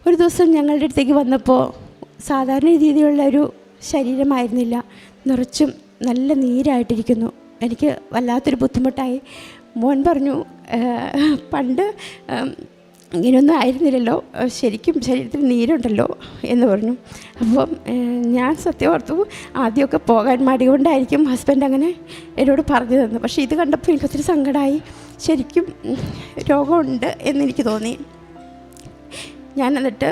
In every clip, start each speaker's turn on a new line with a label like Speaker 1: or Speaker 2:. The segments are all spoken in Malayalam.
Speaker 1: ഒരു ദിവസം ഞങ്ങളുടെ അടുത്തേക്ക് വന്നപ്പോൾ സാധാരണ രീതിയിലുള്ളൊരു ശരീരമായിരുന്നില്ല, നിറച്ചും നല്ല നീരായിട്ടിരിക്കുന്നു. എനിക്ക് വല്ലാത്തൊരു ബുദ്ധിമുട്ടായി. മോൻ പറഞ്ഞു, പണ്ട് ഇങ്ങനെയൊന്നും ആയിരുന്നില്ലല്ലോ, ശരിക്കും ശരീരത്തിൽ നീരുണ്ടല്ലോ എന്ന് പറഞ്ഞു. അപ്പം ഞാൻ സത്യം ഓർത്തു, ആദ്യമൊക്കെ പോകാൻ മടി കൊണ്ടായിരിക്കും ഹസ്ബൻഡ് അങ്ങനെ എന്നോട് പറഞ്ഞു തന്നു. പക്ഷേ ഇത് കണ്ടപ്പോൾ എനിക്കൊത്തിരി സങ്കടമായി. ശരിക്കും രോഗമുണ്ട് എന്നെനിക്ക് തോന്നി. ഞാൻ എന്നിട്ട്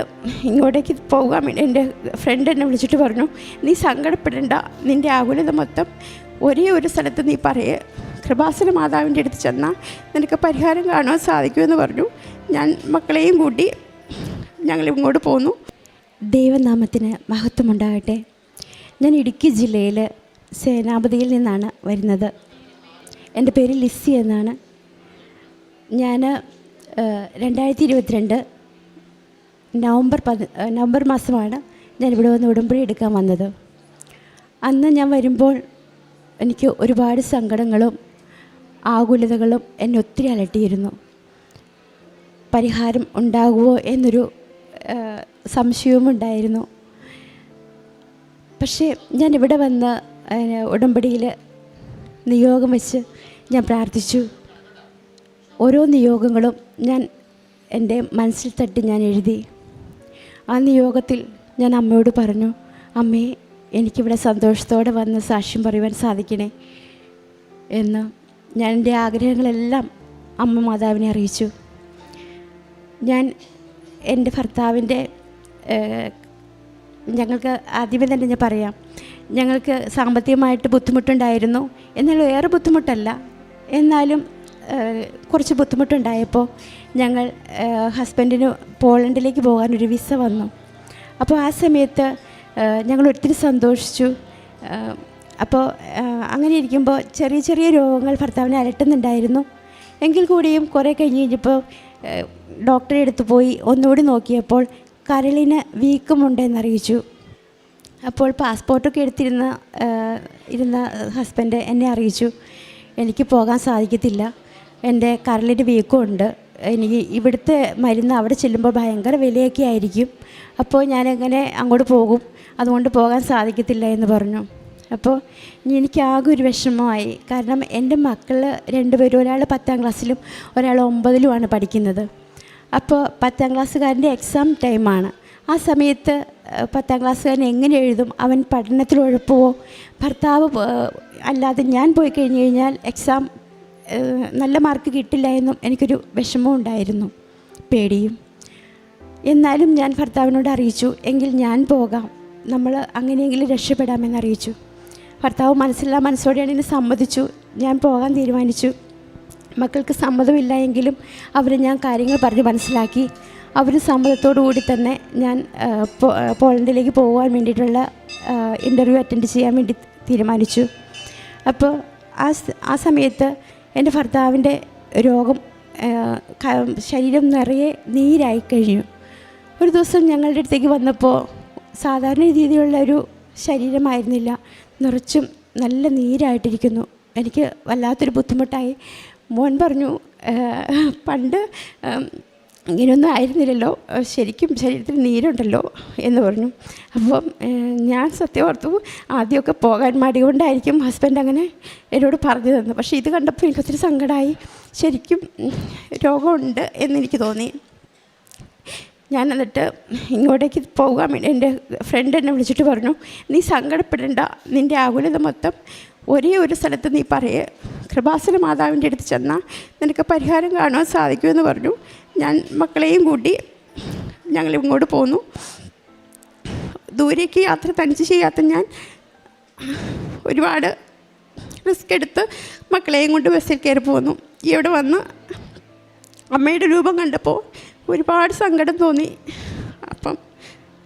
Speaker 1: ഇങ്ങോട്ടേക്ക് പോകാൻ വേണ്ടി എൻ്റെ ഫ്രണ്ട് എന്നെ വിളിച്ചിട്ട് പറഞ്ഞു, നീ സങ്കടപ്പെടേണ്ട, നിൻ്റെ ആകുലത മൊത്തം ഒരേ ഒരു സ്ഥലത്ത് നീ കൃപാസന മാതാവിൻ്റെ അടുത്ത് ചെന്നാൽ നിനക്ക് പരിഹാരം കാണുവാൻ സാധിക്കുമെന്ന് പറഞ്ഞു. ഞാൻ മക്കളെയും കൂട്ടി ഞങ്ങൾ ഇങ്ങോട്ട് പോന്നു. ദൈവനാമത്തിന് മഹത്വമുണ്ടാകട്ടെ. ഞാൻ ഇടുക്കി ജില്ലയിൽ സേനാപതിയിൽ നിന്നാണ് വരുന്നത്. എൻ്റെ പേര് ലിസി എന്നാണ്. ഞാൻ 2022 നവംബർ മാസമാണ് ഞാനിവിടെ വന്ന് ഉടമ്പടി എടുക്കാൻ വന്നത്. അന്ന് ഞാൻ വരുമ്പോൾ എനിക്ക് ഒരുപാട് സങ്കടങ്ങളും ആകുലതകളും എന്നെ ഒത്തിരി അലട്ടിയിരുന്നു. പരിഹാരം ഉണ്ടാകുമോ എന്നൊരു സംശയവും ഉണ്ടായിരുന്നു. പക്ഷേ ഞാനിവിടെ വന്ന് ഉടമ്പടിയിൽ നിയോഗം വെച്ച് ഞാൻ പ്രാർത്ഥിച്ചു. ഓരോ നിയോഗങ്ങളും ഞാൻ എൻ്റെ മനസ്സിൽ തട്ടി ഞാൻ എഴുതി. ആ നിയോഗത്തിൽ ഞാൻ അമ്മയോട് പറഞ്ഞു, അമ്മേ, എനിക്കിവിടെ സന്തോഷത്തോടെ വന്ന് സാക്ഷ്യം പറയുവാൻ സാധിക്കണേ എന്ന് ഞാൻ എൻ്റെ ആഗ്രഹങ്ങളെല്ലാം അമ്മ മാതാവിനെ അറിയിച്ചു. ഞാൻ എൻ്റെ ഭർത്താവിൻ്റെ ഞങ്ങൾക്ക് ആദ്യമേ തന്നെ ഞാൻ പറയാം, ഞങ്ങൾക്ക് സാമ്പത്തികമായിട്ട് ബുദ്ധിമുട്ടുണ്ടായിരുന്നു. എന്നാലും ഏറെ ബുദ്ധിമുട്ടല്ല, എന്നാലും കുറച്ച് ബുദ്ധിമുട്ടുണ്ടായപ്പോൾ ഞങ്ങൾ ഹസ്ബൻഡിന് പോളണ്ടിലേക്ക് പോകാനൊരു വിസ വന്നു. അപ്പോൾ ആ സമയത്ത് ഞങ്ങൾ ഒത്തിരി സന്തോഷിച്ചു. അപ്പോൾ അങ്ങനെ ഇരിക്കുമ്പോൾ ചെറിയ ചെറിയ രോഗങ്ങൾ ഭർത്താവിനെ അലട്ടുന്നുണ്ടായിരുന്നു. എങ്കിൽ കൂടിയും കുറേ കഴിഞ്ഞപ്പോൾ ഡോക്ടറെ അടുത്ത് പോയി ഒന്നുകൂടി നോക്കിയപ്പോൾ കരളിന് വീക്കമുണ്ടെന്നറിയിച്ചു. അപ്പോൾ പാസ്പോർട്ടൊക്കെ ഇരുന്ന ഹസ്ബൻഡ് എന്നെ അറിയിച്ചു, എനിക്ക് പോകാൻ സാധിക്കത്തില്ല, എൻ്റെ കരളിന് വീക്കമുണ്ട്, എനിക്ക് ഇവിടുത്തെ മരുന്ന് അവിടെ ചെല്ലുമ്പോൾ ഭയങ്കര വിലയൊക്കെ ആയിരിക്കും, അപ്പോൾ ഞാനെങ്ങനെ അങ്ങോട്ട് പോകും, അതുകൊണ്ട് പോകാൻ സാധിക്കത്തില്ല എന്ന് പറഞ്ഞു. അപ്പോൾ എനിക്കാകെ ഒരു വിഷമമായി. കാരണം എൻ്റെ മക്കൾ രണ്ടുപേരും, ഒരാൾ 10ാം ക്ലാസ്സിലും ഒരാൾ 9ലുമാണ് പഠിക്കുന്നത്. അപ്പോൾ 10ാം ക്ലാസ്സുകാരൻ്റെ എക്സാം ടൈമാണ്. ആ സമയത്ത് 10ാം ക്ലാസ്സുകാരൻ എങ്ങനെ എഴുതും? അവൻ പഠനത്തിൽ ഉഴപ്പുവോ? ഭർത്താവ് അല്ലാതെ ഞാൻ പോയി കഴിഞ്ഞ് കഴിഞ്ഞാൽ എക്സാം നല്ല മാർക്ക് കിട്ടില്ല എന്നും എനിക്കൊരു വിഷമവും ഉണ്ടായിരുന്നു, പേടിയും. എന്നാലും ഞാൻ ഭർത്താവിനോട് അറിയിച്ചു, എങ്കിൽ ഞാൻ പോകാം, നമ്മൾ അങ്ങനെയെങ്കിലും രക്ഷപ്പെടാമെന്നറിയിച്ചു. ഭർത്താവ് മനസ്സോടെയാണ് എന്നെ സമ്മതിച്ചു. ഞാൻ പോകാൻ തീരുമാനിച്ചു. മക്കൾക്ക് സമ്മതമില്ല എങ്കിലും ഞാൻ കാര്യങ്ങൾ പറഞ്ഞ് മനസ്സിലാക്കി. അവർ സമ്മതത്തോടു കൂടി തന്നെ ഞാൻ പോളണ്ടിലേക്ക് പോകാൻ വേണ്ടിയിട്ടുള്ള ഇൻ്റർവ്യൂ അറ്റൻഡ് ചെയ്യാൻ വേണ്ടി തീരുമാനിച്ചു. അപ്പോൾ ആ സമയത്ത് എൻ്റെ ഭർത്താവിൻ്റെ രോഗം, ശരീരം നിറയെ നീരായി കഴിഞ്ഞു. ഒരു ദിവസം ഞങ്ങളുടെ അടുത്തേക്ക് വന്നപ്പോൾ സാധാരണ രീതിയിലുള്ളൊരു ശരീരമായിരുന്നില്ല, നിറച്ചും നല്ല നീരായിട്ടിരിക്കുന്നു. എനിക്ക് വല്ലാത്തൊരു ബുദ്ധിമുട്ടായി. മോൻ പറഞ്ഞു, പണ്ട് ഇങ്ങനെയൊന്നും ആയിരുന്നില്ലല്ലോ, ശരിക്കും ശരീരത്തിൽ നീരുണ്ടല്ലോ എന്ന് പറഞ്ഞു. അപ്പം ഞാൻ സത്യം ഓർത്തു, ആദ്യമൊക്കെ പോകാൻ മടി കൊണ്ടായിരിക്കും ഹസ്ബൻഡ് അങ്ങനെ എന്നോട് പറഞ്ഞു തന്നു. പക്ഷേ ഇത് കണ്ടപ്പോൾ എനിക്കൊത്തിരി സങ്കടമായി. ശരിക്കും രോഗമുണ്ട് എന്നെനിക്ക് തോന്നി. ഞാൻ എന്നിട്ട് ഇങ്ങോട്ടേക്ക് പോകാൻ വേണ്ടി എൻ്റെ ഫ്രണ്ട് എന്നെ വിളിച്ചിട്ട് പറഞ്ഞു, നീ സങ്കടപ്പെടേണ്ട, നിൻ്റെ ആകുലത മൊത്തം ഒരേ ഒരു സ്ഥലത്ത് നീ കൃപാസന മാതാവിൻ്റെ അടുത്ത് ചെന്നാൽ നിനക്ക് പരിഹാരം കാണുവാൻ സാധിക്കുമെന്ന് പറഞ്ഞു. ഞാൻ മക്കളെയും കൂട്ടി ഞങ്ങൾ ഇങ്ങോട്ട് പോന്നു. ദൂരേക്ക് യാത്ര തനിച്ച് ചെയ്യാത്ത ഞാൻ ഒരുപാട് റിസ്ക് എടുത്ത് മക്കളെയും കൊണ്ട് ബസ്സിൽ കയറി പോന്നു. ഇവിടെ വന്ന് അമ്മയുടെ രൂപം കണ്ടപ്പോൾ ഒരുപാട് സങ്കടം തോന്നി. അപ്പം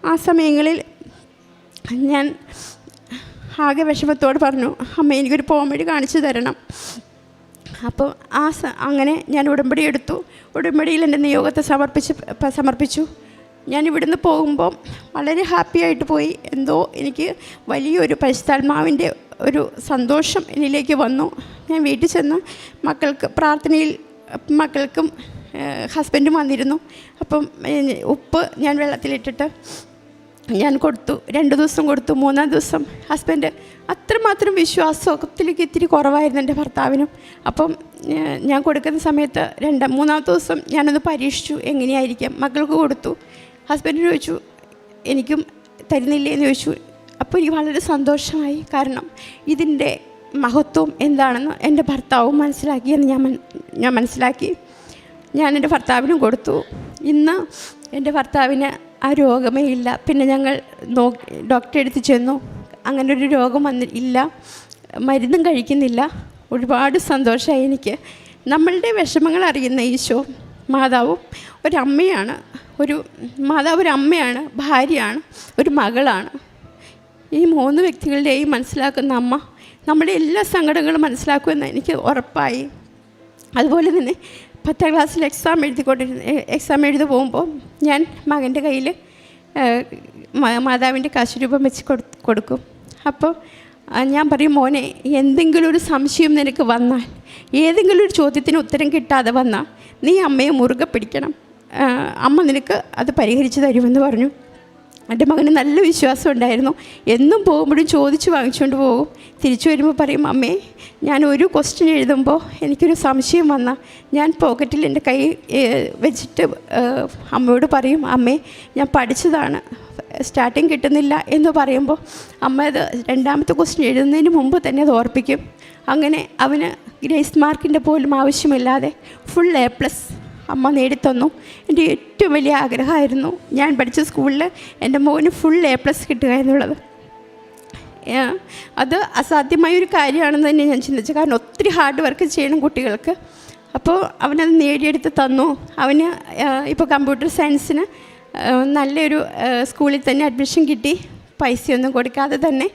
Speaker 1: ആ സമയങ്ങളിൽ ഞാൻ ആകെ വിഷമത്തോട് പറഞ്ഞു, അമ്മ എനിക്കൊരു പോംവഴി കാണിച്ചു തരണം. അപ്പോൾ അങ്ങനെ ഞാൻ ഉടമ്പടി എടുത്തു. ഉടമ്പടിയിൽ എൻ്റെ നിയോഗത്തെ സമർപ്പിച്ചു. ഞാൻ ഇവിടുന്ന് പോകുമ്പോൾ വളരെ ഹാപ്പിയായിട്ട് പോയി. എന്തോ എനിക്ക് വലിയൊരു പരിശുദ്ധാത്മാവിൻ്റെ ഒരു സന്തോഷം എന്നിലേക്ക് വന്നു. ഞാൻ വീട്ടിൽ ചെന്ന് മക്കൾക്കും ഹസ്ബൻഡും വന്നിരുന്നു. അപ്പം ഉപ്പ് ഞാൻ വെള്ളത്തിലിട്ടിട്ട് ഞാൻ കൊടുത്തു. 2 ദിവസം കൊടുത്തു. 3-ാം ദിവസം ഹസ്ബൻഡ് അത്രമാത്രം വിശ്വാസത്തിലേക്ക് ഇത്തിരി കുറവായിരുന്നു എൻ്റെ ഭർത്താവിനും. അപ്പം ഞാൻ കൊടുക്കുന്ന സമയത്ത് 3-ാമത്തെ ദിവസം ഞാനൊന്ന് പരീക്ഷിച്ചു എങ്ങനെയായിരിക്കാം. മക്കൾക്ക് കൊടുത്തു. ഹസ്ബൻഡിന് ചോദിച്ചു എനിക്കും തരുന്നില്ലേ എന്ന് ചോദിച്ചു. അപ്പോൾ എനിക്ക് വളരെ സന്തോഷമായി. കാരണം ഇതിൻ്റെ മഹത്വം എന്താണെന്ന് എൻ്റെ ഭർത്താവും മനസ്സിലാക്കിയെന്ന് ഞാൻ മനസ്സിലാക്കി. ഞാൻ എൻ്റെ ഭർത്താവിനും കൊടുത്തു. ഇന്ന് എൻ്റെ ഭർത്താവിന് ആ രോഗമേ ഇല്ല. പിന്നെ ഞങ്ങൾ ഡോക്ടറെ അടുത്ത് ചെന്നു. അങ്ങനൊരു രോഗം ഇല്ല, മരുന്നും കഴിക്കുന്നില്ല. ഒരുപാട് സന്തോഷമായി എനിക്ക്. നമ്മളുടെ വിഷമങ്ങൾ അറിയുന്ന ഈശോ മാതാവും ഒരമ്മയാണ്. മാതാവ് ഒരു അമ്മയാണ്, ഭാര്യയാണ്, ഒരു മകളാണ്. ഈ 3 വ്യക്തികളുടെയും മനസ്സിലാക്കുന്ന അമ്മ നമ്മുടെ എല്ലാ സങ്കടങ്ങളും മനസ്സിലാക്കുമെന്ന് എനിക്ക് ഉറപ്പായി. അതുപോലെ തന്നെ 10ാം ക്ലാസ്സിൽ എക്സാം എഴുതി പോകുമ്പോൾ ഞാൻ മകൻ്റെ കയ്യിൽ മാതാവിൻ്റെ കാശുരൂപം വെച്ച് കൊടുക്കും. അപ്പോൾ ഞാൻ പറയും, മോനെ, എന്തെങ്കിലും ഒരു സംശയം നിനക്ക് വന്നാൽ, ഏതെങ്കിലും ഒരു ചോദ്യത്തിന് ഉത്തരം കിട്ടാതെ വന്നാൽ നീ അമ്മയെ മുറുകെ പിടിക്കണം, അമ്മ നിനക്ക് അത് പരിഹരിച്ച് തരുമെന്ന് പറഞ്ഞു. എൻ്റെ മകന് നല്ല വിശ്വാസം ഉണ്ടായിരുന്നു. എന്നും പോകുമ്പോഴും ചോദിച്ച് വാങ്ങിച്ചുകൊണ്ട് പോകും. തിരിച്ചു വരുമ്പോൾ പറയും, അമ്മേ, ഞാൻ ഒരു ക്വസ്റ്റ്യൻ എഴുതുമ്പോൾ എനിക്കൊരു സംശയം വന്നാൽ ഞാൻ പോക്കറ്റിൽ എൻ്റെ കൈ വെച്ചിട്ട് അമ്മയോട് പറയും, അമ്മേ, ഞാൻ പഠിച്ചതാണ്, സ്റ്റാർട്ടിങ് കിട്ടുന്നില്ല എന്ന് പറയുമ്പോൾ അമ്മ അത് 2ാമത്തെ ക്വസ്റ്റ്യൻ എഴുതുന്നതിന് മുമ്പ് തന്നെ അത് ഓർപ്പിക്കും. അങ്ങനെ അവന് ഗ്രേസ് മാർക്കിൻ്റെ പോലും ആവശ്യമില്ലാതെ ഫുൾ A+ അമ്മ നേടിത്തന്നു. എൻ്റെ ഏറ്റവും വലിയ ആഗ്രഹമായിരുന്നു ഞാൻ പഠിച്ച സ്കൂളിൽ എൻ്റെ മോന് ഫുൾ A+ കിട്ടുക എന്നുള്ളത്. അത് അസാധ്യമായൊരു കാര്യമാണെന്ന് തന്നെ ഞാൻ ചിന്തിച്ചു. കാരണം ഒത്തിരി ഹാർഡ് വർക്ക് ചെയ്യണം കുട്ടികൾക്ക്. അപ്പോൾ അവനത് നേടിയെടുത്ത് തന്നു. അവന് ഇപ്പോൾ കമ്പ്യൂട്ടർ സയൻസിന് നല്ലൊരു സ്കൂളിൽ തന്നെ അഡ്മിഷൻ കിട്ടി. പൈസയൊന്നും കൊടുക്കാതെ തന്നെ.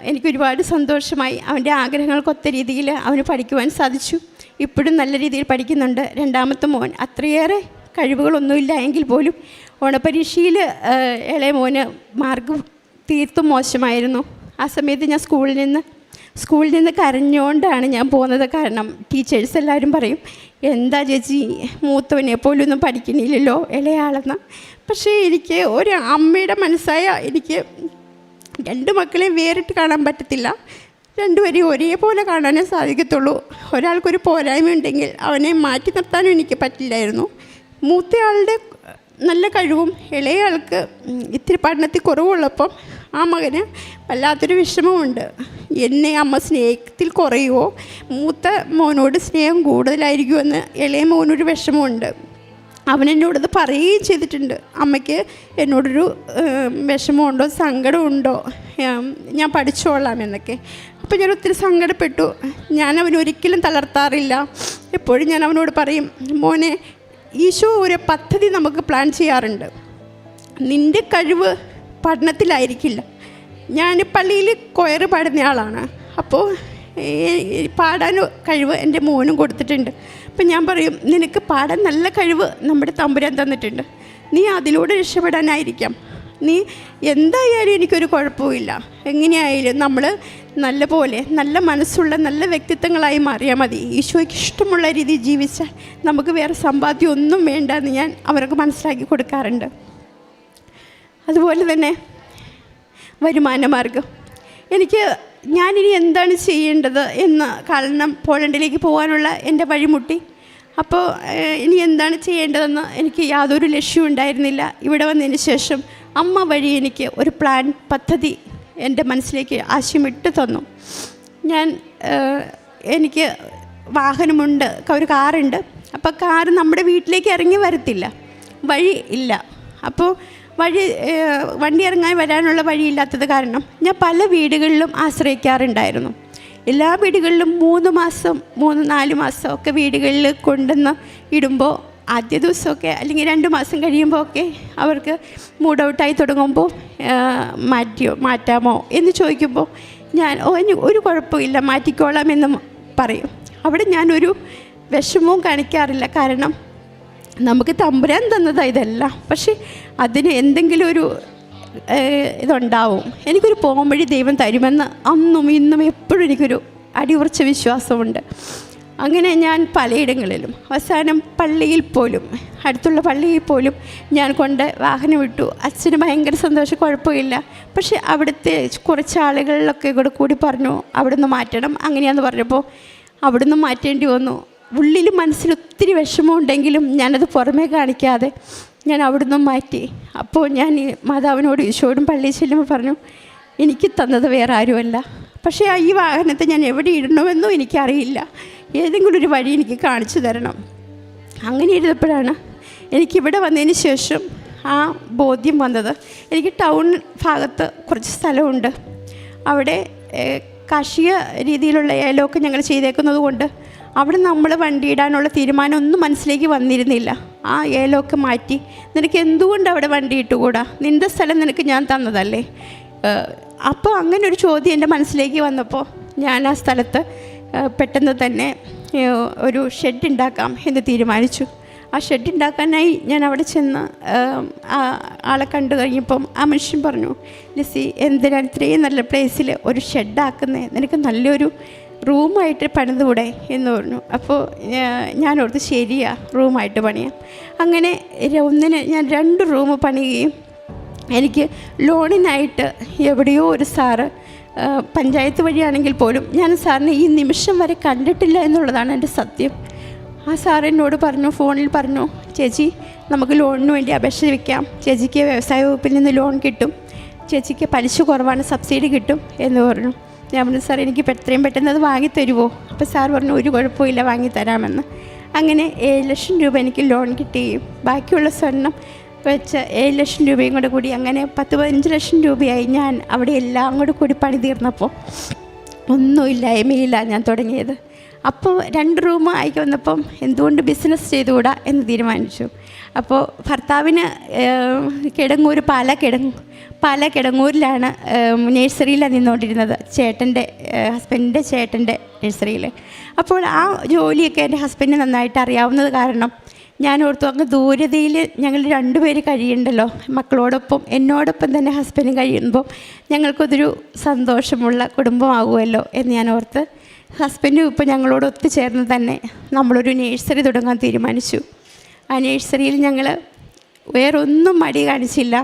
Speaker 1: എനിക്കൊരുപാട് സന്തോഷമായി. അവൻ്റെ ആഗ്രഹങ്ങൾക്കൊത്ത രീതിയിൽ അവന് പഠിക്കുവാൻ സാധിച്ചു. ഇപ്പോഴും നല്ല രീതിയിൽ പഠിക്കുന്നുണ്ട്. 2ാമത്തെ മോൻ അത്രയേറെ കഴിവുകളൊന്നുമില്ല എങ്കിൽ പോലും ഓണപ്പരീക്ഷയിൽ ഇളയ മോന് മാർക്ക് തീർത്തും മോശമായിരുന്നു. ആ സമയത്ത് ഞാൻ സ്കൂളിൽ നിന്ന് കരഞ്ഞുകൊണ്ടാണ് ഞാൻ പോകുന്നത്. കാരണം ടീച്ചേഴ്സ് എല്ലാവരും പറയും, എന്താ ചേച്ചി മൂത്തവനെ പോലും ഒന്നും പഠിക്കുന്നില്ലല്ലോ ഇളയാളെന്ന്. പക്ഷേ എനിക്ക് ഒരു അമ്മയുടെ മനസ്സായ എനിക്ക് 2 മക്കളെ വേറിട്ട് കാണാൻ പറ്റത്തില്ല. 2 പേരെയും ഒരേപോലെ കാണാനേ സാധിക്കത്തുള്ളൂ. ഒരാൾക്കൊരു പോരായ്മ ഉണ്ടെങ്കിൽ അവനെ മാറ്റി നിർത്താനും എനിക്ക് പറ്റില്ലായിരുന്നു. മൂത്തയാളുടെ നല്ല കഴിവും ഇളയാൾക്ക് ഇത്തിരി പഠനത്തിൽ കുറവുള്ളപ്പം ആ മകന് വല്ലാത്തൊരു വിഷമമുണ്ട്. എന്നെ അമ്മ സ്നേഹത്തിൽ കുറയുമോ, മൂത്ത മോനോട് സ്നേഹം കൂടുതലായിരിക്കുമെന്ന് ഇളയ മോനൊരു വിഷമമുണ്ട്. അവനെന്നോടത് പറയുകയും ചെയ്തിട്ടുണ്ട്, അമ്മയ്ക്ക് എന്നോടൊരു വിഷമമുണ്ടോ, സങ്കടമുണ്ടോ, ഞാൻ പഠിച്ചോളാം എന്നൊക്കെ. അപ്പോൾ ഞാൻ ഒത്തിരി സങ്കടപ്പെട്ടു. ഞാൻ അവനൊരിക്കലും തളർത്താറില്ല. എപ്പോഴും ഞാൻ അവനോട് പറയും, മോനെ, ഈശോ ഒരു പദ്ധതി നമുക്ക് പ്ലാൻ ചെയ്യാറുണ്ട്. നിൻ്റെ കഴിവ് പഠനത്തിലായിരിക്കില്ല. ഞാൻ പള്ളിയിൽ കൊയറ് പാടുന്നയാളാണ്. അപ്പോൾ പാടാൻ കഴിവ് എൻ്റെ മോനും കൊടുത്തിട്ടുണ്ട്. അപ്പം ഞാൻ പറയും, നിനക്ക് പാടാൻ നല്ല കഴിവ് നമ്മുടെ തമ്പുരാൻ തന്നിട്ടുണ്ട്, നീ അതിലൂടെ രക്ഷപ്പെടാനായിരിക്കാം. നീ എന്തായാലും എനിക്കൊരു കുഴപ്പമില്ല, എങ്ങനെയായാലും നമ്മൾ നല്ല മനസ്സുള്ള നല്ല വ്യക്തിത്വങ്ങളായി മാറിയാൽ മതി. ഈശോയ്ക്ക് ഇഷ്ടമുള്ള രീതിയിൽ ജീവിച്ചാൽ നമുക്ക് വേറെ സമ്പാദ്യം ഒന്നും വേണ്ട എന്ന് ഞാൻ അവർക്ക് മനസ്സിലാക്കി കൊടുക്കാറുണ്ട്. അതുപോലെ തന്നെ വരുമാന മാർഗം. ഞാനിനി എന്താണ് ചെയ്യേണ്ടത് എന്ന്, കാരണം പോളണ്ടിലേക്ക് പോകാനുള്ള എൻ്റെ വഴിമുട്ടി. അപ്പോൾ ഇനി എന്താണ് ചെയ്യേണ്ടതെന്ന് എനിക്ക് യാതൊരു ലക്ഷ്യവും ഉണ്ടായിരുന്നില്ല. ഇവിടെ വന്നതിന് ശേഷം അമ്മ വഴി എനിക്ക് ഒരു പദ്ധതി എൻ്റെ മനസ്സിലേക്ക് ആശയമിട്ട് തന്നു. എനിക്ക് വാഹനമുണ്ട്, ഒരു കാറുണ്ട്. അപ്പോൾ കാറ് നമ്മുടെ വീട്ടിലേക്ക് ഇറങ്ങി വരത്തില്ല, വഴി ഇല്ല. അപ്പോൾ വണ്ടി ഇറങ്ങാൻ വരാനുള്ള വഴിയില്ലാത്തത് കാരണം ഞാൻ പല വീടുകളിലും ആശ്രയിക്കാറുണ്ടായിരുന്നു. എല്ലാ വീടുകളിലും 3 മാസം 3-4 മാസം ഒക്കെ വീടുകളിൽ കൊണ്ടുവന്ന് ഇടുമ്പോൾ ആദ്യ ദിവസമൊക്കെ അല്ലെങ്കിൽ 2 മാസം കഴിയുമ്പോൾ ഒക്കെ അവർക്ക് മൂഡ് ഔട്ടായി തുടങ്ങുമ്പോൾ മാറ്റാമോ എന്ന് ചോദിക്കുമ്പോൾ ഞാൻ ഒരു കുഴപ്പമില്ല, മാറ്റിക്കോളാം എന്ന് പറയും. അവിടെ ഞാനൊരു വിഷമവും കാണിക്കാറില്ല. കാരണം നമുക്ക് തമ്പുരാൻ തന്നതാണ് ഇതെല്ലാം. പക്ഷേ അതിന് എന്തെങ്കിലും ഒരു ഇതുണ്ടാവും. എനിക്കൊരു പോംവഴി ദൈവം തരുമെന്ന് അന്നും ഇന്നും എപ്പോഴും എനിക്കൊരു അടിയുറച്ച വിശ്വാസമുണ്ട്. അങ്ങനെ ഞാൻ പലയിടങ്ങളിലും അവസാനം പള്ളിയിൽ പോലും, അടുത്തുള്ള പള്ളിയിൽ പോലും ഞാൻ കൊണ്ട് വാഹനം വിട്ടു. അച്ഛന് ഭയങ്കര സന്തോഷം, കുഴപ്പമില്ല. പക്ഷേ അവിടുത്തെ കുറച്ച് ആളുകളിലൊക്കെ കൂടി പറഞ്ഞു അവിടുന്ന് മാറ്റണം. അങ്ങനെയാണെന്ന് പറഞ്ഞപ്പോൾ അവിടുന്ന് മാറ്റേണ്ടി വന്നു. ഉള്ളിൽ മനസ്സിൽ ഒത്തിരി വിഷമമുണ്ടെങ്കിലും ഞാനത് പുറമേ കാണിക്കാതെ ഞാൻ അവിടുന്ന് മാറ്റി. അപ്പോൾ ഞാൻ ഈ മാതാവിനോട് ഈശോയോടും പള്ളിയിൽ ചെല്ലുമ്പോൾ പറഞ്ഞു, എനിക്ക് തന്നത് വേറെ ആരുമല്ല, പക്ഷേ ഈ വാഹനത്തെ ഞാൻ എവിടെ ഇടണമെന്നും എനിക്കറിയില്ല, ഏതെങ്കിലും ഒരു വഴി എനിക്ക് കാണിച്ചു തരണം. അങ്ങനെ ഇരുന്നപ്പോഴാണ് എനിക്കിവിടെ വന്നതിന് ശേഷം ആ ബോധ്യം വന്നത്. എനിക്ക് ടൗൺ ഭാഗത്ത് കുറച്ച് സ്ഥലമുണ്ട്. അവിടെ കാർഷിക രീതിയിലുള്ള ഏലമൊക്കെ ഞങ്ങൾ ചെയ്തേക്കുന്നത് കൊണ്ട് അവിടെ നമ്മൾ വണ്ടി ഇടാനുള്ള തീരുമാനമൊന്നും മനസ്സിലേക്ക് വന്നിരുന്നില്ല. ആ ഏലമൊക്കെ മാറ്റി, നിനക്ക് എന്തുകൊണ്ട് അവിടെ വണ്ടി ഇട്ടുകൂടാ, നിൻ്റെ സ്ഥലം നിനക്ക് ഞാൻ തന്നതല്ലേ. അപ്പോൾ അങ്ങനെ ഒരു ചോദ്യം എൻ്റെ മനസ്സിലേക്ക് വന്നപ്പോൾ ഞാൻ ആ സ്ഥലത്ത് പെട്ടെന്ന് തന്നെ ഒരു ഷെഡ് ഉണ്ടാക്കാം എന്ന് തീരുമാനിച്ചു. ആ ഷെഡ് ഉണ്ടാക്കാനായി ഞാൻ അവിടെ ചെന്ന് ആളെ കണ്ടു കഴിഞ്ഞപ്പം ആ മനുഷ്യൻ പറഞ്ഞു, ലിസി എന്തിനാണ് ഇത്രയും നല്ല പ്ലേസിൽ ഒരു ഷെഡാക്കുന്നത്, നിനക്ക് നല്ലൊരു റൂമായിട്ട് പണിതുകൂടെ എന്ന് പറഞ്ഞു. അപ്പോൾ ഞാൻ ഓർത്ത് ശരിയാ, റൂമായിട്ട് പണിയാം. അങ്ങനെ ഞാൻ 2 റൂം പണിയുകയും എനിക്ക് ലോണിനായിട്ട് എവിടെയോ ഒരു സാറ്, പഞ്ചായത്ത് വഴിയാണെങ്കിൽ പോലും ഞാൻ സാറിനെ ഈ നിമിഷം വരെ കണ്ടിട്ടില്ല എന്നുള്ളതാണ് എൻ്റെ സത്യം. ആ സാർ എന്നോട് പറഞ്ഞു, ഫോണിൽ പറഞ്ഞു, ചേച്ചി നമുക്ക് ലോണിന് വേണ്ടി അപേക്ഷ വയ്ക്കാം, ചേച്ചിക്ക് വ്യവസായ വകുപ്പിൽ നിന്ന് ലോൺ കിട്ടും, ചേച്ചിക്ക് പലിശ കുറവാണ്, സബ്സിഡി കിട്ടും എന്ന് പറഞ്ഞു. ഞാൻ പറഞ്ഞു, സാർ എനിക്ക് എത്രയും പെട്ടെന്ന് അത് വാങ്ങിത്തരുമോ? അപ്പോൾ സാർ പറഞ്ഞു, ഒരു കുഴപ്പമില്ല, വാങ്ങിത്തരാമെന്ന്. അങ്ങനെ 7 ലക്ഷം രൂപ എനിക്ക് ലോൺ കിട്ടുകയും ബാക്കിയുള്ള സ്വർണം വെച്ച് 7 ലക്ഷം രൂപയും കൂടി അങ്ങനെ 10-15 ലക്ഷം രൂപയായി. ഞാൻ അവിടെ എല്ലാം കൂടി പണി തീർന്നപ്പോൾ ഒന്നുമില്ലായ്മയില്ല ഞാൻ തുടങ്ങിയത്. അപ്പോൾ 2 റൂം ആയി വന്നപ്പം എന്തുകൊണ്ട് ബിസിനസ് ചെയ്തുകൂടാ എന്ന് തീരുമാനിച്ചു. അപ്പോൾ ഭർത്താവിന് കിടങ്ങൂർ, പാല കിടങ്ങൂരിലാണ് നഴ്സറിയിലാണ് നിന്നുകൊണ്ടിരുന്നത്, ഹസ്ബൻഡിൻ്റെ ചേട്ടൻ്റെ നഴ്സറിയിൽ. അപ്പോൾ ആ ജോലിയൊക്കെ എൻ്റെ ഹസ്ബൻഡിന് നന്നായിട്ട് അറിയാവുന്നത് കാരണം ഞാൻ ഓർത്തു, അങ്ങ് ദൂരതയിൽ ഞങ്ങൾ 2 പേര് കഴിയുന്നുണ്ടല്ലോ, മക്കളോടൊപ്പം എന്നോടൊപ്പം തന്നെ ഹസ്ബൻഡും കഴിയുമ്പോൾ ഞങ്ങൾക്കതൊരു സന്തോഷമുള്ള കുടുംബമാകുമല്ലോ എന്ന് ഞാൻ ഓർത്ത് ഹസ്ബൻഡും ഇപ്പോൾ ഞങ്ങളോട് ഒത്തുചേർന്ന് തന്നെ നമ്മളൊരു നഴ്സറി തുടങ്ങാൻ തീരുമാനിച്ചു. ആ നഴ്സറിയിൽ ഞങ്ങൾ വേറൊന്നും മടി കാണിച്ചില്ല,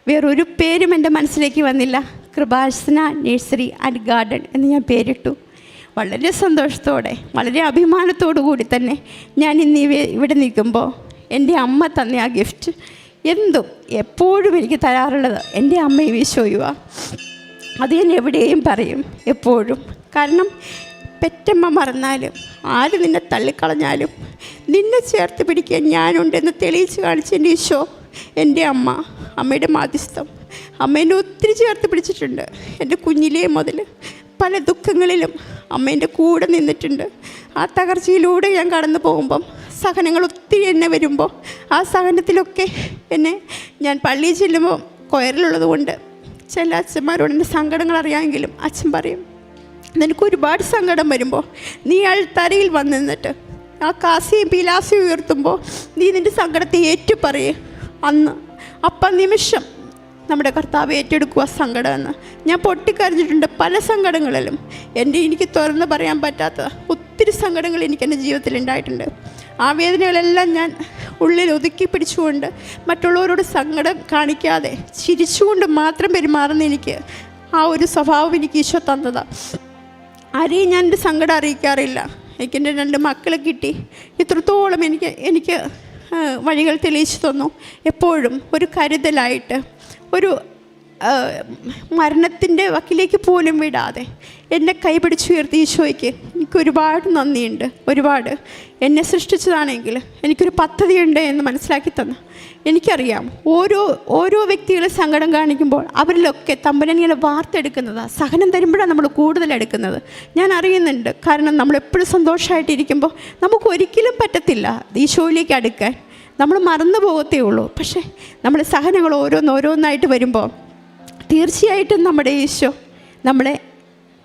Speaker 1: വേറൊരു പേരും എൻ്റെ മനസ്സിലേക്ക് വന്നില്ല. കൃപാസന നഴ്സറി ആൻഡ് ഗാർഡൻ എന്ന് ഞാൻ പേരിട്ടു. വളരെ സന്തോഷത്തോടെ, വളരെ അഭിമാനത്തോടു കൂടി തന്നെ ഞാൻ ഇന്ന് ഇവിടെ നിൽക്കുമ്പോൾ എൻ്റെ അമ്മ തന്ന ആ ഗിഫ്റ്റ് എപ്പോഴും എനിക്ക് തരാറുള്ളത് എൻ്റെ അമ്മയും ഈശോയുവാ. അത് ഞാൻ എവിടെയും പറയും എപ്പോഴും. കാരണം പെറ്റമ്മ മറന്നാലും ആര് നിന്നെ തള്ളിക്കളഞ്ഞാലും നിന്നെ ചേർത്ത് പിടിക്കാൻ ഞാനുണ്ടെന്ന് തെളിയിച്ച് കാണിച്ച എൻ്റെ ഈശോ, എൻ്റെ അമ്മയുടെ മാധ്യസ്ഥം അമ്മേനെ ഒത്തിരി ചേർത്ത് പിടിച്ചിട്ടുണ്ട്. എൻ്റെ കുഞ്ഞിലേ മുതൽ പല ദുഃഖങ്ങളിലും അമ്മേൻ്റെ കൂടെ നിന്നിട്ടുണ്ട്. ആ തകർച്ചയിലൂടെ ഞാൻ കടന്നു പോകുമ്പം സഹനങ്ങൾ ഒത്തിരി എന്നെ വരുമ്പോൾ ആ സഹനത്തിലൊക്കെ ഞാൻ പള്ളിയിൽ ചെല്ലുമ്പോൾ കൊയറിലുള്ളത് കൊണ്ട് ചില അച്ഛന്മാരോട് എൻ്റെ സങ്കടങ്ങൾ അറിയാമെങ്കിലും അച്ഛൻ പറയും, നിനക്ക് ഒരുപാട് സങ്കടം വരുമ്പോൾ നീ അൾത്താരയിൽ വന്ന് നിന്നിട്ട് ആ കാസിയും പീലാസിയും ഉയർത്തുമ്പോൾ നീ നിൻ്റെ സങ്കടത്തെ ഏറ്റുപറയേ. അപ്പം നിമിഷം നമ്മുടെ കർത്താവ് ഏറ്റെടുക്കുക സങ്കടമെന്ന്. ഞാൻ പൊട്ടിക്കരഞ്ഞിട്ടുണ്ട് പല സങ്കടങ്ങളിലും. എനിക്ക് തുറന്ന് പറയാൻ പറ്റാത്ത ഒത്തിരി സങ്കടങ്ങൾ എൻ്റെ ജീവിതത്തിൽ ഉണ്ടായിട്ടുണ്ട്. ആ വേദനകളെല്ലാം ഞാൻ ഉള്ളിൽ ഒതുക്കി പിടിച്ചുകൊണ്ട് മറ്റുള്ളവരോട് സങ്കടം കാണിക്കാതെ ചിരിച്ചുകൊണ്ട് മാത്രം പെരുമാറുന്ന ആ ഒരു സ്വഭാവം എനിക്ക് ഈശോ തന്നതാണ്. ആരെയും ഞാൻ എൻ്റെ സങ്കടം അറിയിക്കാറില്ല. എനിക്കെൻ്റെ 2 മക്കളെ കിട്ടി. ഇത്രത്തോളം എനിക്ക് വഴികൾ തെളിയിച്ചു തന്നു. എപ്പോഴും ഒരു കരുതലായിട്ട്, ഒരു മരണത്തിൻ്റെ വക്കിലേക്ക് പോലും വിടാതെ എന്നെ കൈപിടിച്ചുയർത്തി ഈശോയ്ക്ക് എനിക്ക് ഒരുപാട് നന്ദിയുണ്ട്. ഒരുപാട് എന്നെ സൃഷ്ടിച്ചതാണെങ്കിൽ എനിക്കൊരു പദ്ധതിയുണ്ട് എന്ന് മനസ്സിലാക്കി തന്നു. എനിക്കറിയാം ഓരോ വ്യക്തികളെ സങ്കടം കാണിക്കുമ്പോൾ അവരിലൊക്കെ തമ്പുരാനിങ്ങനെ വാർത്തെടുക്കുന്നതാണ്. സഹനം തരുമ്പോഴാണ് നമ്മൾ കൂടുതൽ എടുക്കുന്നത്. ഞാൻ അറിയുന്നുണ്ട്. കാരണം നമ്മളെപ്പോഴും സന്തോഷമായിട്ടിരിക്കുമ്പോൾ നമുക്കൊരിക്കലും പറ്റത്തില്ല ഈശോയിലേക്ക് അടുക്കാൻ. നമ്മൾ മറന്നു പോകത്തേ ഉള്ളൂ. പക്ഷേ നമ്മൾ സഹനങ്ങൾ ഓരോന്നായിട്ട് വരുമ്പോൾ തീർച്ചയായിട്ടും നമ്മുടെ ഈശോ നമ്മളെ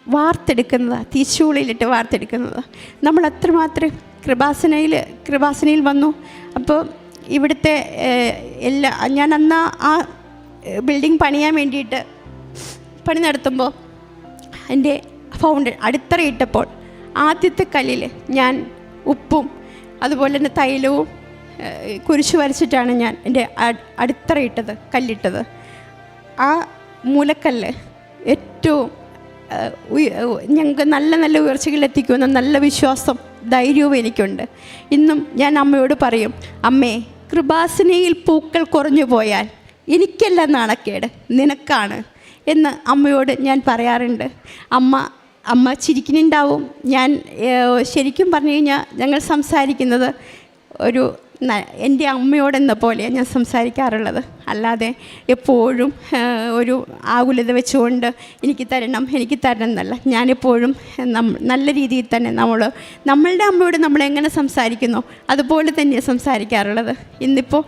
Speaker 1: വാർത്തെടുക്കുന്നതാണ്, തീച്ചൂളയിലിട്ട് വാർത്തെടുക്കുന്നതാണ്. നമ്മൾ അത്രമാത്രം കൃപാസനയിൽ വന്നു. അപ്പോൾ ഇവിടുത്തെ ഞാൻ അന്ന് ആ ബിൽഡിംഗ് പണിയാൻ വേണ്ടിയിട്ട് പണി നടത്തുമ്പോൾ എൻ്റെ അടിത്തറയിട്ടപ്പോൾ ആദ്യത്തെ കല്ലിൽ ഞാൻ ഉപ്പും അതുപോലെ തന്നെ തൈലവും കുരിശ് വരച്ചിട്ടാണ് ഞാൻ എൻ്റെ അടിത്തറയിട്ടത്, കല്ലിട്ടത്. ആ മൂലക്കല്ല് ഏറ്റവും ഞങ്ങൾക്ക് നല്ല നല്ല ഉയർച്ചകളിലെത്തിക്കുമെന്ന നല്ല വിശ്വാസം, ധൈര്യവും എനിക്കുണ്ട്. ഇന്നും ഞാൻ അമ്മയോട് പറയും, അമ്മേ, കൃപാസനയിൽ പൂക്കൾ കുറഞ്ഞു പോയാൽ എനിക്കല്ല നാണക്കേട്, നിനക്കാണ് എന്ന് അമ്മയോട് ഞാൻ പറയാറുണ്ട്. അമ്മ ചിരിക്കുന്നുണ്ടാവും. ഞാൻ ശരിക്കും പറഞ്ഞു കഴിഞ്ഞാൽ ഞങ്ങൾ സംസാരിക്കുന്നത് ഒരു എൻ്റെ അമ്മയോടെന്ന പോലെയാണ് ഞാൻ സംസാരിക്കാറുള്ളത്. അല്ലാതെ എപ്പോഴും ഒരു ആകുലത വെച്ചുകൊണ്ട് എനിക്ക് തരണം എന്നല്ല. ഞാനെപ്പോഴും നല്ല രീതിയിൽ തന്നെ നമ്മളുടെ അമ്മയോട് നമ്മളെങ്ങനെ സംസാരിക്കുന്നോ അതുപോലെ തന്നെയാണ് സംസാരിക്കാറുള്ളത്. ഇന്നിപ്പോൾ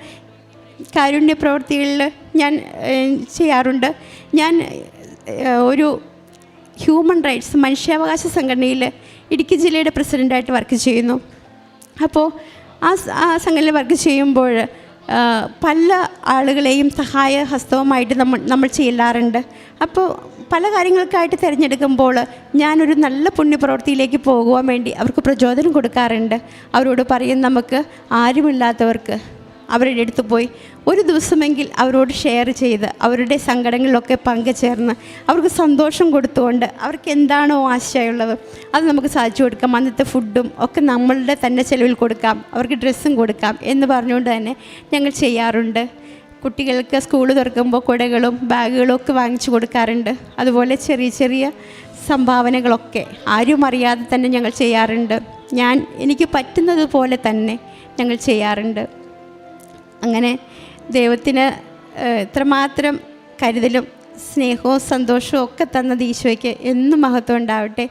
Speaker 1: കാരുണ്യ പ്രവൃത്തികളിൽ ഞാൻ ചെയ്യാറുണ്ട്. ഞാൻ ഒരു ഹ്യൂമൻ റൈറ്റ്സ് മനുഷ്യാവകാശ സംഘടനയിൽ ഇടുക്കി ജില്ലയുടെ പ്രസിഡൻ്റായിട്ട് വർക്ക് ചെയ്യുന്നു. അപ്പോൾ ആ സംഘടനയിൽ വർക്ക് ചെയ്യുമ്പോൾ പല ആളുകളെയും സഹായ ഹസ്തവുമായിട്ട് നമ്മൾ ചെല്ലാറുണ്ട്. അപ്പോൾ പല കാര്യങ്ങൾക്കായിട്ട് തിരഞ്ഞെടുക്കുമ്പോൾ ഞാനൊരു നല്ല പുണ്യപ്രവൃത്തിയിലേക്ക് പോകുവാൻ വേണ്ടി അവർക്ക് പ്രചോദനം കൊടുക്കാറുണ്ട്. അവരോട് പറയും, നമുക്ക് ആരുമില്ലാത്തവർക്ക് അവരുടെ അടുത്ത് പോയി ഒരു ദിവസമെങ്കിൽ അവരോട് ഷെയർ ചെയ്ത് അവരുടെ സങ്കടങ്ങളിലൊക്കെ പങ്കുചേർന്ന് അവർക്ക് സന്തോഷം കൊടുത്തുകൊണ്ട് അവർക്ക് എന്താണോ ആശയമുള്ളത് അത് നമുക്ക് സാധിച്ചു കൊടുക്കാം. അന്നത്തെ ഫുഡും ഒക്കെ നമ്മളുടെ തന്നെ ചെലവിൽ കൊടുക്കാം, അവർക്ക് ഡ്രസ്സും കൊടുക്കാം എന്ന് പറഞ്ഞുകൊണ്ട് തന്നെ ഞങ്ങൾ ചെയ്യാറുണ്ട്. കുട്ടികൾക്ക് സ്കൂൾ തുറക്കുമ്പോൾ കുടകളും ബാഗുകളും ഒക്കെ വാങ്ങിച്ചു കൊടുക്കാറുണ്ട്. അതുപോലെ ചെറിയ ചെറിയ സംഭാവനകളൊക്കെ ആരും അറിയാതെ തന്നെ ഞങ്ങൾ ചെയ്യാറുണ്ട്. എനിക്ക് പറ്റുന്നത് പോലെ തന്നെ ഞങ്ങൾ ചെയ്യാറുണ്ട്. അങ്ങനെ ദൈവത്തിന് ഇത്രമാത്രം കരുതലും സ്നേഹവും സന്തോഷവും ഒക്കെ തന്നത് ഈശോയ്ക്ക് എന്നും മഹത്വം ഉണ്ടാവട്ടെ.